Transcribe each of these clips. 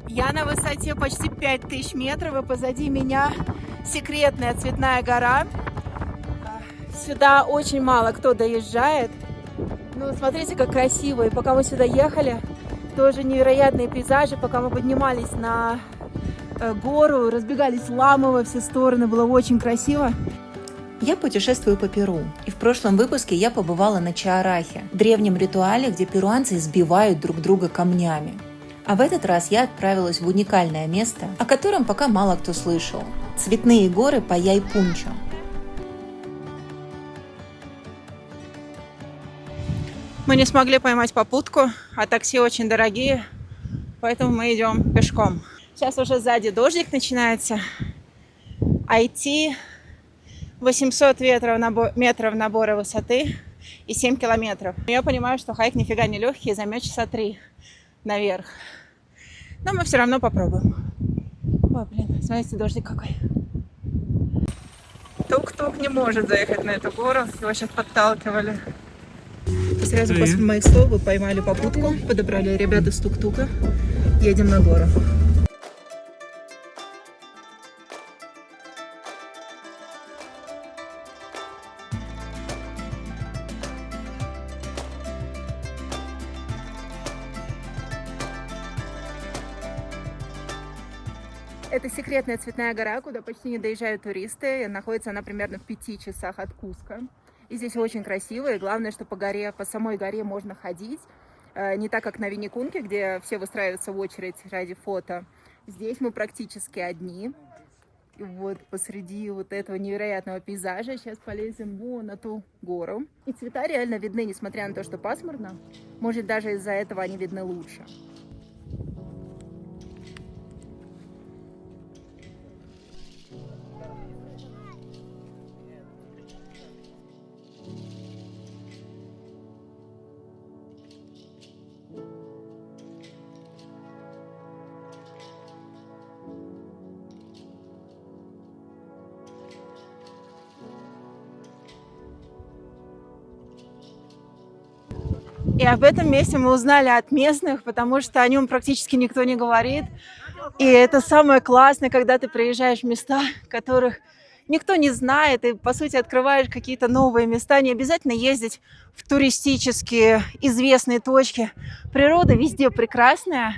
Я на высоте почти 5000 метров, и позади меня секретная цветная гора. Сюда очень мало кто доезжает. Ну, смотрите, как красиво. И пока мы сюда ехали, тоже невероятные пейзажи. Пока мы поднимались на гору, разбегались ламы во все стороны. Было очень красиво. Я путешествую по Перу, и в прошлом выпуске я побывала на Чаарахе, древнем ритуале, где перуанцы избивают друг друга камнями. А в этот раз я отправилась в уникальное место, о котором пока мало кто слышал – цветные горы Паяйпунчо. Мы не смогли поймать попутку, а такси очень дорогие, поэтому мы идем пешком. Сейчас уже сзади дождик начинается, а идти 800 метров набора высоты и 7 километров. Я понимаю, что хайк нифига не легкий, займет часа 3 наверх. Но мы все равно попробуем. Ой, блин, смотрите, дождик какой. Тук-тук не может заехать на эту гору, его сейчас подталкивали. И сразу после моих слов вы поймали попутку, подобрали ребята с тук-тука. Едем на гору. Это секретная цветная гора, куда почти не доезжают туристы. Находится она примерно в 5 часах от Куско. И здесь очень красиво, и главное, что по самой горе можно ходить. Не так, как на Винни-Кунке, где все выстраиваются в очередь ради фото. Здесь мы практически одни. И вот посреди вот этого невероятного пейзажа сейчас полезем вон на ту гору. И цвета реально видны, несмотря на то, что пасмурно. Может, даже из-за этого они видны лучше. И об этом месте мы узнали от местных, потому что о нем практически никто не говорит. И это самое классное, когда ты приезжаешь в места, которых никто не знает, и, по сути, открываешь какие-то новые места. Не обязательно ездить в туристические известные точки. Природа везде прекрасная.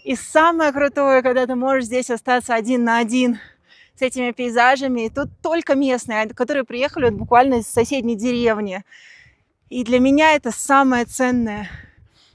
И самое крутое, когда ты можешь здесь остаться один на один с этими пейзажами. И тут только местные, которые приехали вот буквально из соседней деревни. И для меня это самое ценное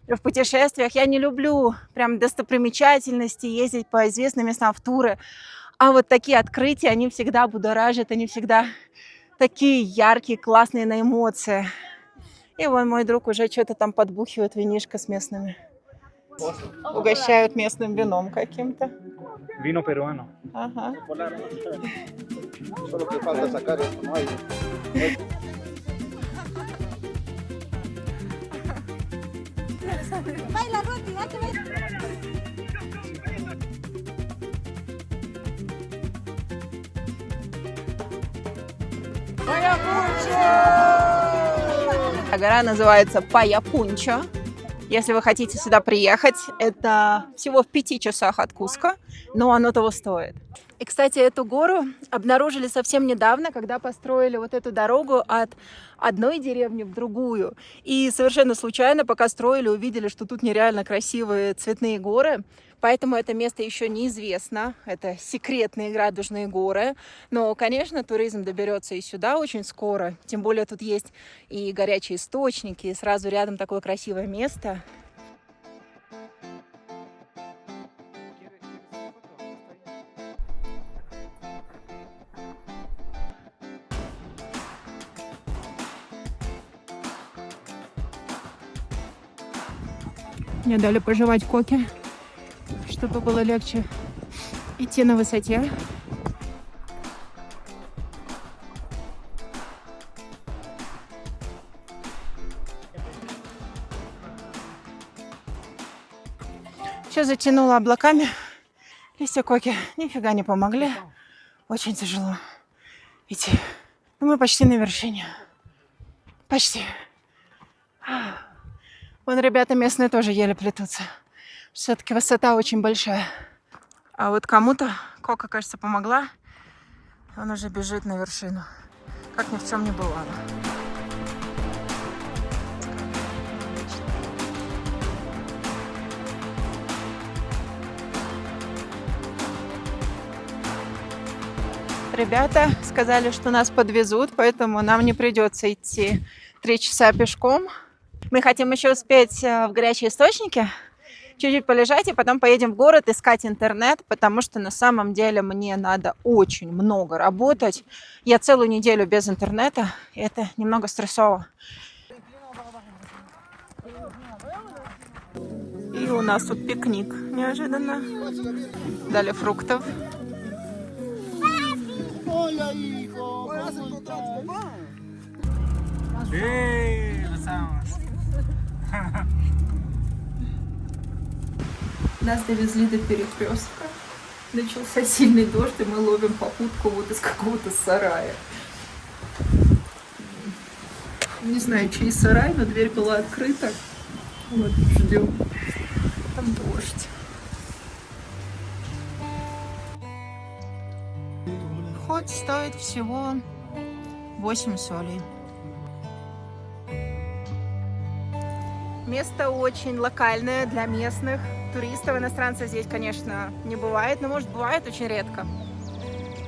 в путешествиях. Я не люблю прям достопримечательности, ездить по известным местам в туры. А вот такие открытия, они всегда будоражат, они всегда такие яркие, классные на эмоции. И вон мой друг уже что-то там подбухивает, винишко с местными. Угощают местным вином каким-то. Vino peruano. Ага. Гора называется Паяпунчо. Если вы хотите сюда приехать, это всего в 5 часах от Куско, но оно того стоит. И, кстати, эту гору обнаружили совсем недавно, когда построили вот эту дорогу от одной деревни в другую. И совершенно случайно, пока строили, увидели, что тут нереально красивые цветные горы. Поэтому это место еще неизвестно. Это секретные радужные горы. Но, конечно, туризм доберется и сюда очень скоро. Тем более тут есть и горячие источники, и сразу рядом такое красивое место. Мне дали пожевать коки, чтобы было легче идти на высоте. Все затянуло облаками. Листья коки нифига не помогли. Очень тяжело идти. Но мы почти на вершине. Почти. Вон ребята местные тоже еле плетутся. Все-таки высота очень большая. А вот кому-то Кока, кажется, помогла. Он уже бежит на вершину. Как ни в чем не бывало. Ребята сказали, что нас подвезут, поэтому нам не придется идти 3 часа пешком. Мы хотим еще успеть в горячие источники, чуть-чуть полежать, и потом поедем в город искать интернет, потому что на самом деле мне надо очень много работать. Я целую неделю без интернета, и это немного стрессово. И у нас тут пикник неожиданно. Дали фруктов. Нас довезли до перекрестка. Начался сильный дождь, и мы ловим попутку вот из какого-то сарая. Не знаю, чей сарай, но дверь была открыта. Вот, ждем. Там дождь. Вход стоит всего 8 солей. Место очень локальное для местных туристов. Иностранцев здесь, конечно, не бывает, но, может, бывает очень редко.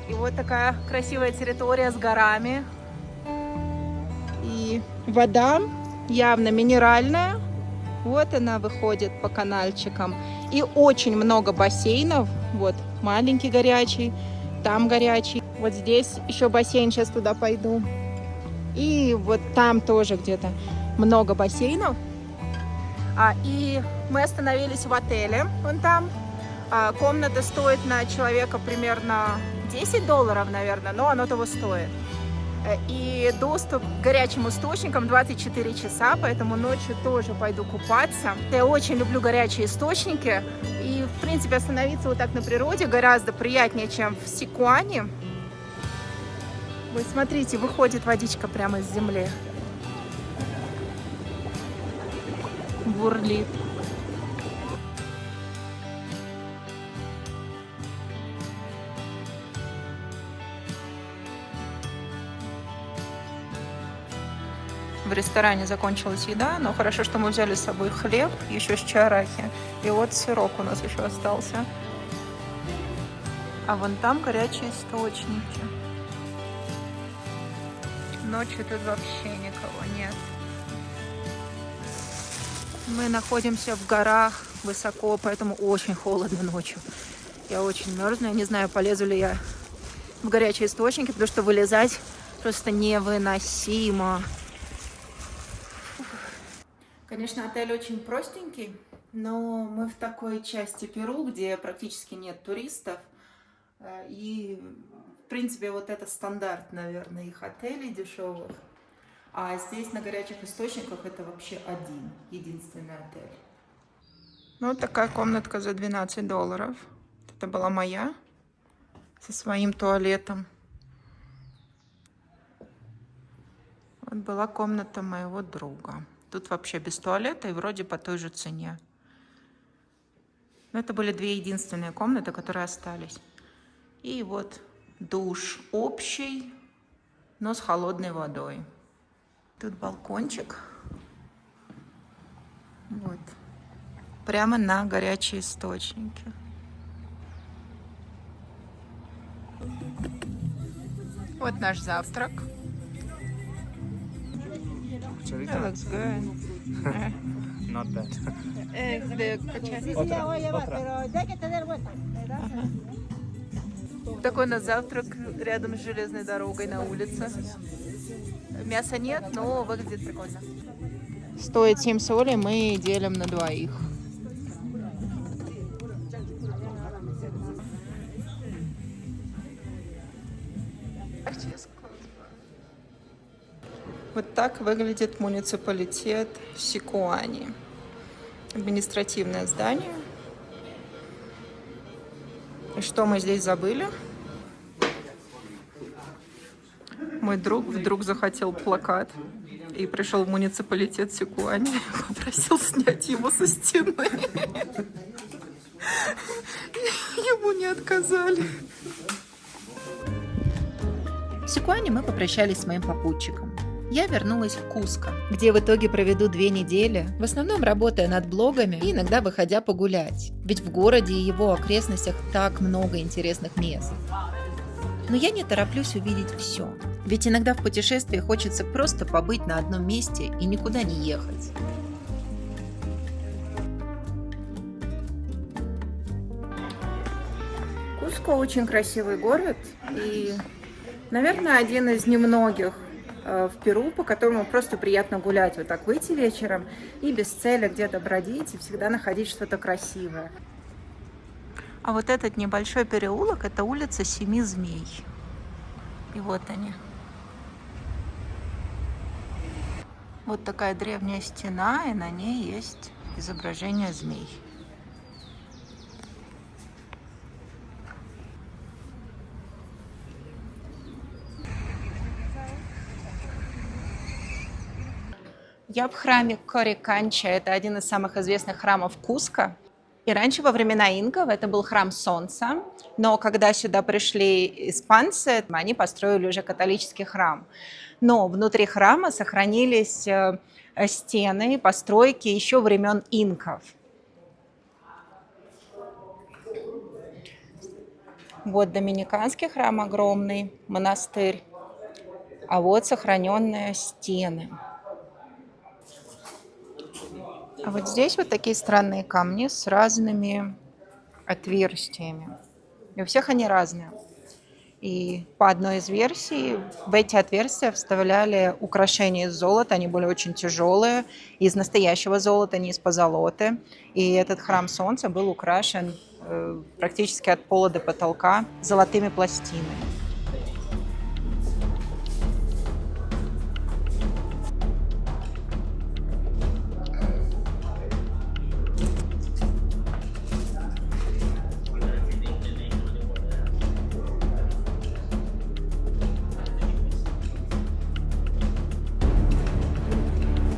И вот такая красивая территория с горами. И вода явно минеральная. Вот она выходит по канальчикам. И очень много бассейнов. Вот маленький горячий, там горячий. Вот здесь еще бассейн, сейчас туда пойду. И вот там тоже где-то много бассейнов. И мы остановились в отеле, вон там. Комната стоит на человека примерно $10, наверное, но оно того стоит. И доступ к горячим источникам 24 часа, поэтому ночью тоже пойду купаться. Я очень люблю горячие источники. И, в принципе, остановиться вот так на природе гораздо приятнее, чем в Сикуане. Вы смотрите, выходит водичка прямо из земли. Бурлит. В ресторане закончилась еда, но хорошо, что мы взяли с собой хлеб, еще с чарахи. И вот сырок у нас еще остался. А вон там горячие источники. Ночью тут вообще никого нет. Мы находимся в горах высоко, поэтому очень холодно ночью. Я очень мерзну. Я не знаю, полезу ли я в горячие источники, потому что вылезать просто невыносимо. Конечно, отель очень простенький, но мы в такой части Перу, где практически нет туристов. И, в принципе, вот это стандарт, наверное, их отелей дешевых. А здесь на горячих источниках это вообще единственный отель. Ну, вот такая комнатка за $12. Это была моя, со своим туалетом. Вот была комната моего друга. Тут вообще без туалета и вроде по той же цене. Но это были две единственные комнаты, которые остались. И вот душ общий, но с холодной водой. Тут балкончик. Вот. Прямо на горячие источники. Вот наш завтрак. That looks good. Not bad. Такой у нас завтрак рядом с железной дорогой на улице. Мяса нет, но выглядит прикольно. Стоит 7 солей, мы делим на двоих. Вот так выглядит муниципалитет Сикуани. Административное здание. И что мы здесь забыли? Мой друг вдруг захотел плакат и пришел в муниципалитет Сикуани и попросил снять его со стены. Ему не отказали. В Сикуане мы попрощались с моим попутчиком. Я вернулась в Куско, где в итоге проведу 2 недели, в основном работая над блогами и иногда выходя погулять. Ведь в городе и его окрестностях так много интересных мест. Но я не тороплюсь увидеть все. Ведь иногда в путешествии хочется просто побыть на одном месте и никуда не ехать. Куско очень красивый город и, наверное, один из немногих в Перу, по которому просто приятно гулять, вот так выйти вечером и без цели где-то бродить и всегда находить что-то красивое. А вот этот небольшой переулок – это улица Семи Змей. И вот они. Вот такая древняя стена, и на ней есть изображение змей. Я в храме Кориканча. Это один из самых известных храмов Куско. И раньше, во времена инков, это был храм Солнца. Но когда сюда пришли испанцы, они построили уже католический храм. Но внутри храма сохранились стены, постройки еще времен инков. Вот доминиканский храм огромный, монастырь. А вот сохраненные стены. А вот здесь вот такие странные камни с разными отверстиями. И у всех они разные. И по одной из версий в эти отверстия вставляли украшения из золота. Они были очень тяжелые, из настоящего золота, не из позолоты. И этот храм Солнца был украшен практически от пола до потолка золотыми пластинами.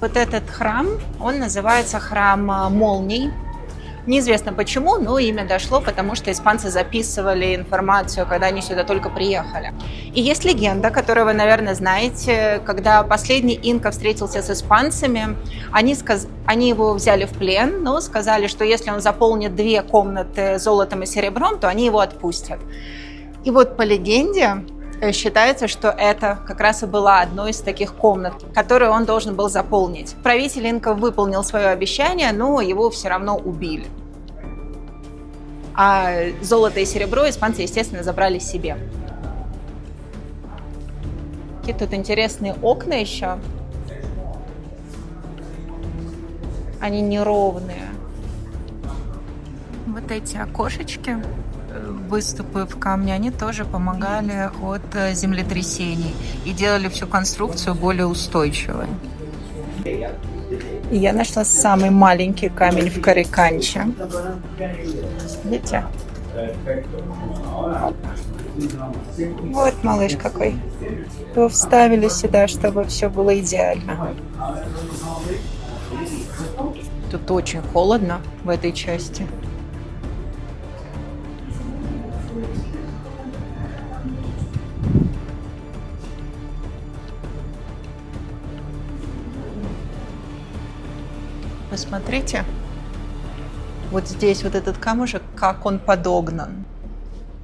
Вот этот храм, он называется храм молний. Неизвестно почему, но имя дошло, потому что испанцы записывали информацию, когда они сюда только приехали. И есть легенда, которую вы, наверное, знаете. Когда последний инка встретился с испанцами, они его взяли в плен, но сказали, что если он заполнит 2 комнаты золотом и серебром, то они его отпустят. И вот по легенде считается, что это как раз и была одной из таких комнат, которую он должен был заполнить. Правитель инков выполнил свое обещание, но его все равно убили. А золото и серебро испанцы, естественно, забрали себе. Какие тут интересные окна еще. Они неровные. Вот эти окошечки, выступы в камне, они тоже помогали от землетрясений и делали всю конструкцию более устойчивой. И я нашла самый маленький камень в Кориканче. Видите? Вот малыш какой. Его вставили сюда, чтобы все было идеально. Тут очень холодно в этой части. Посмотрите, вот здесь вот этот камушек, как он подогнан.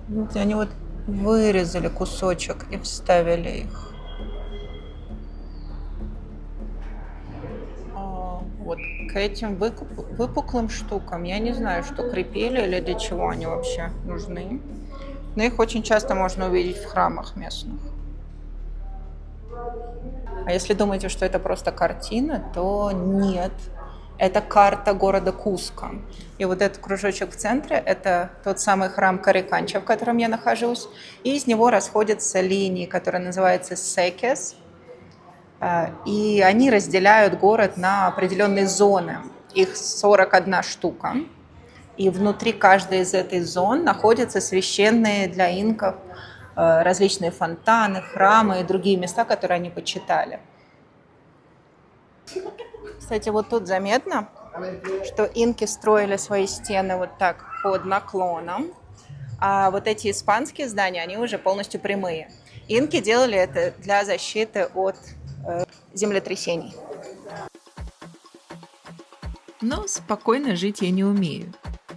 Вот они вот вырезали кусочек и вставили их. Вот к этим выпуклым штукам я не знаю, что крепили или для чего они вообще нужны. Но их очень часто можно увидеть в храмах местных. А если думаете, что это просто картина, то нет. Это карта города Куско. И вот этот кружочек в центре – это тот самый храм Кориканча, в котором я нахожусь. И из него расходятся линии, которые называются секес. И они разделяют город на определенные зоны. Их 41 штука. И внутри каждой из этих зон находятся священные для инков различные фонтаны, храмы и другие места, которые они почитали. Кстати, вот тут заметно, что инки строили свои стены вот так под наклоном. а вот эти испанские здания, они уже полностью прямые. Инки делали это для защиты от землетрясений. Но спокойно жить я не умею.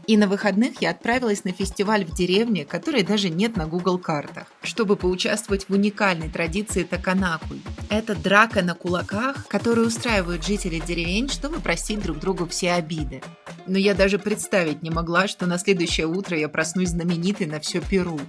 И на выходных я отправилась на фестиваль в деревне, которой даже нет на Google картах, чтобы поучаствовать в уникальной традиции таканакуй. Это драка на кулаках, которую устраивают жители деревень, чтобы простить друг другу все обиды. Но я даже представить не могла, что на следующее утро я проснусь знаменитой на все Перу.